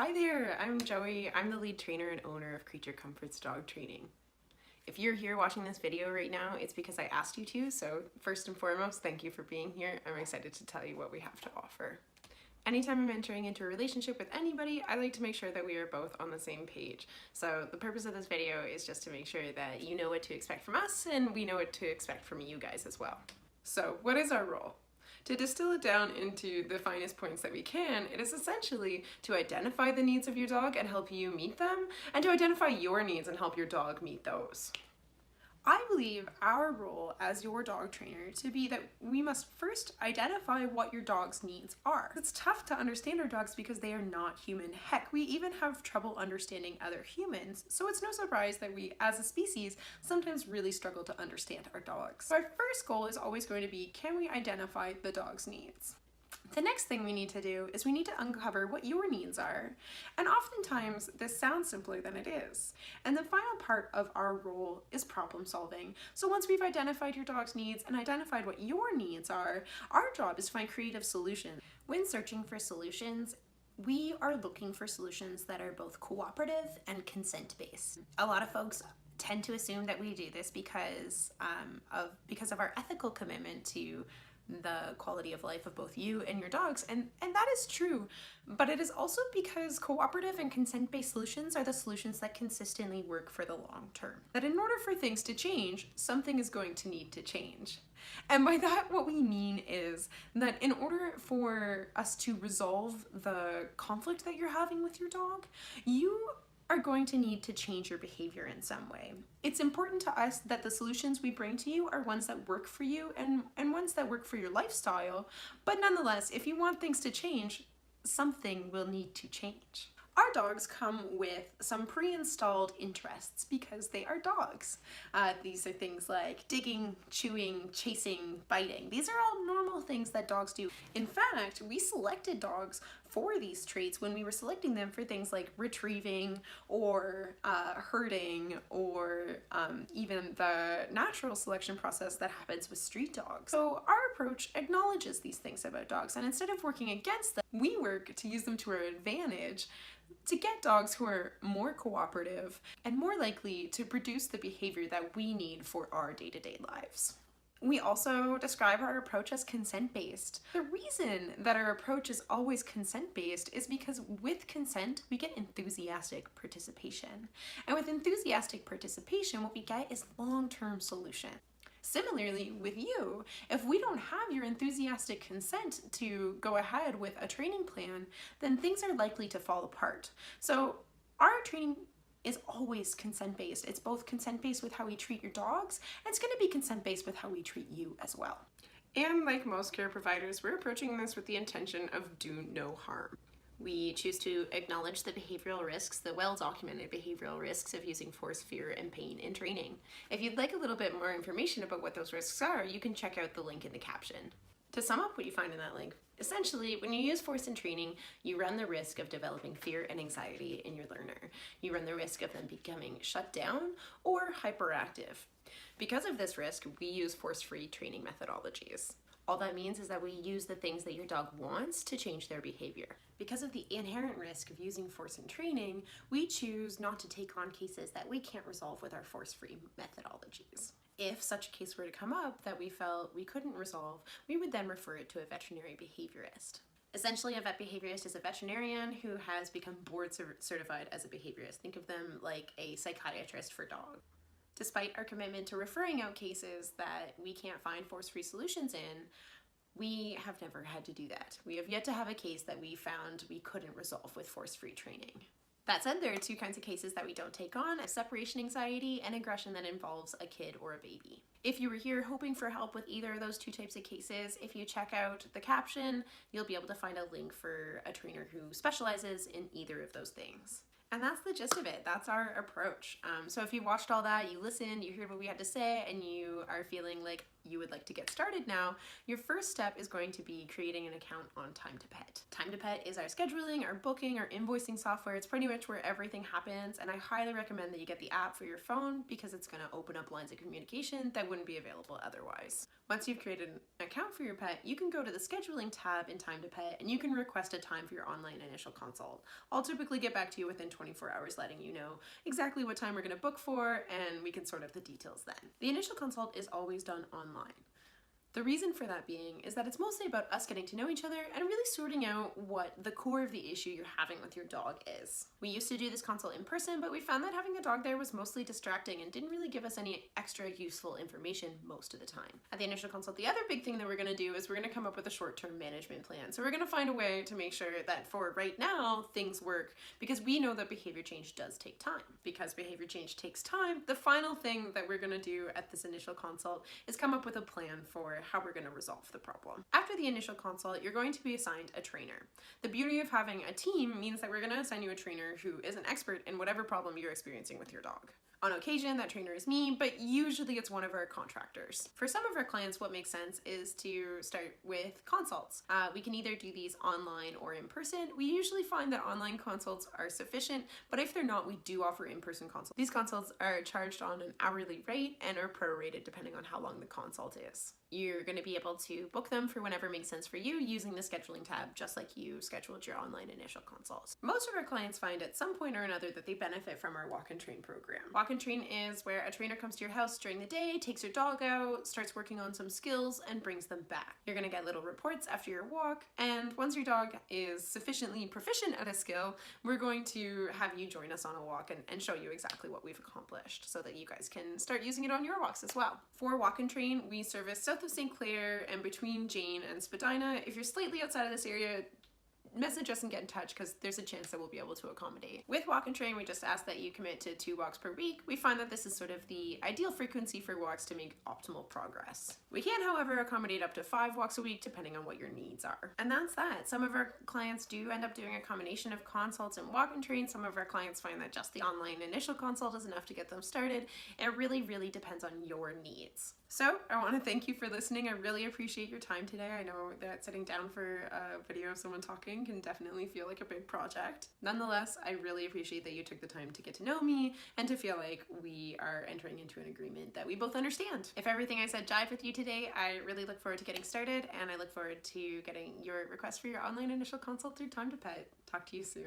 Hi there, I'm Joey. I'm the lead trainer and owner of Creature Comforts Dog Training. If you're here watching this video right now, it's because I asked you to, so first and foremost, thank you for being here. I'm excited to tell you what we have to offer. Anytime I'm entering into a relationship with anybody, I like to make sure that we are both on the same page. So the purpose of this video is just to make sure that you know what to expect from us and we know what to expect from you guys as well. So what is our role? To distill it down into the finest points that we can, it is essentially to identify the needs of your dog and help you meet them, and to identify your needs and help your dog meet those. I believe our role as your dog trainer to be that we must first identify what your dog's needs are. It's tough to understand our dogs because they are not human. Heck, we even have trouble understanding other humans, so it's no surprise that we, as a species, sometimes really struggle to understand our dogs. So our first goal is always going to be, can we identify the dog's needs? The next thing we need to do is we need to uncover what your needs are. And oftentimes this sounds simpler than it is. And the final part of our role is problem solving. So once we've identified your dog's needs and identified what your needs are, our job is to find creative solutions. When searching for solutions, we are looking for solutions that are both cooperative and consent-based. A lot of folks tend to assume that we do this because of our ethical commitment to the quality of life of both you and your dogs, and that is true, but it is also because cooperative and consent-based solutions are the solutions that consistently work for the long term. That in order for things to change, something is going to need to change. And by that, what we mean is that in order for us to resolve the conflict that you're having with your dog, you are going to need to change your behavior in some way. It's important to us that the solutions we bring to you are ones that work for you and ones that work for your lifestyle, but nonetheless, if you want things to change, something will need to change. Our dogs come with some pre-installed interests because they are dogs. These are things like digging, chewing, chasing, biting. These are all normal things that dogs do. In fact, we selected dogs for these traits when we were selecting them for things like retrieving or herding or even the natural selection process that happens with street dogs. So our approach acknowledges these things about dogs, and instead of working against them, we work to use them to our advantage to get dogs who are more cooperative and more likely to produce the behavior that we need for our day-to-day lives. We also describe our approach as consent-based. The reason that our approach is always consent-based is because with consent, we get enthusiastic participation. And with enthusiastic participation, what we get is long-term solution. Similarly, with you, if we don't have your enthusiastic consent to go ahead with a training plan, then things are likely to fall apart. So our training is always consent-based. It's both consent-based with how we treat your dogs, and it's going to be consent-based with how we treat you as well. And like most care providers, we're approaching this with the intention of do no harm. We choose to acknowledge the behavioral risks, the well-documented behavioral risks of using force, fear, and pain in training. If you'd like a little bit more information about what those risks are, you can check out the link in the caption. To sum up what you find in that link, essentially, when you use force in training, you run the risk of developing fear and anxiety in your learner. You run the risk of them becoming shut down or hyperactive. Because of this risk, we use force-free training methodologies. All that means is that we use the things that your dog wants to change their behavior. Because of the inherent risk of using force in training, we choose not to take on cases that we can't resolve with our force-free methodologies. If such a case were to come up that we felt we couldn't resolve, we would then refer it to a veterinary behaviorist. Essentially, a vet behaviorist is a veterinarian who has become board certified as a behaviorist. Think of them like a psychiatrist for dogs. Despite our commitment to referring out cases that we can't find force-free solutions in, we have never had to do that. We have yet to have a case that we found we couldn't resolve with force-free training. That said, there are two kinds of cases that we don't take on: separation anxiety and aggression that involves a kid or a baby. If you were here hoping for help with either of those two types of cases, if you check out the caption, you'll be able to find a link for a trainer who specializes in either of those things. And that's the gist of it. That's our approach. So if you watched all that, you listened, you heard what we had to say, and you are feeling like, you would like to get started now, your first step is going to be creating an account on Time to Pet. Time to Pet is our scheduling, our booking, our invoicing software. It's pretty much where everything happens, and I highly recommend that you get the app for your phone because it's going to open up lines of communication that wouldn't be available otherwise. Once you've created an account for your pet, you can go to the scheduling tab in Time to Pet and you can request a time for your online initial consult. I'll typically get back to you within 24 hours letting you know exactly what time we're going to book for, and we can sort out the details then. The initial consult is always done online. The reason for that being is that it's mostly about us getting to know each other and really sorting out what the core of the issue you're having with your dog is. We used to do this consult in person, but we found that having a dog there was mostly distracting and didn't really give us any extra useful information most of the time. At the initial consult, the other big thing that we're going to do is we're going to come up with a short-term management plan. So we're going to find a way to make sure that for right now, things work, because we know that behavior change does take time. Because behavior change takes time, the final thing that we're going to do at this initial consult is come up with a plan for how we're going to resolve the problem. After the initial consult, you're going to be assigned a trainer. The beauty of having a team means that we're going to assign you a trainer who is an expert in whatever problem you're experiencing with your dog. On occasion, that trainer is me, but usually it's one of our contractors. For some of our clients, what makes sense is to start with consults. We can either do these online or in person. We usually find that online consults are sufficient, but if they're not, we do offer in-person consults. These consults are charged on an hourly rate and are prorated depending on how long the consult is. You're going to be able to book them for whenever makes sense for you using the scheduling tab, just like you scheduled your online initial consults. Most of our clients find at some point or another that they benefit from our walk and train program. Walk and train is where a trainer comes to your house during the day, takes your dog out, starts working on some skills, and brings them back. You're going to get little reports after your walk, and once your dog is sufficiently proficient at a skill, we're going to have you join us on a walk and show you exactly what we've accomplished so that you guys can start using it on your walks as well. For walk and train, we service south of St. Clair and between Jane and Spadina. If you're slightly outside of this area, message us and get in touch because there's a chance that we'll be able to accommodate. With walk and train, we just ask that you commit to 2 walks per week. We find that this is sort of the ideal frequency for walks to make optimal progress. We can, however, accommodate up to 5 walks a week depending on what your needs are. And that's that. Some of our clients do end up doing a combination of consults and walk and train. Some of our clients find that just the online initial consult is enough to get them started. It really, really depends on your needs. So I want to thank you for listening. I really appreciate your time today. I know that sitting down for a video of someone talking can definitely feel like a big project. Nonetheless, I really appreciate that you took the time to get to know me and to feel like we are entering into an agreement that we both understand. If everything I said jived with you today, I really look forward to getting started, and I look forward to getting your request for your online initial consult through Time to Pet. Talk to you soon.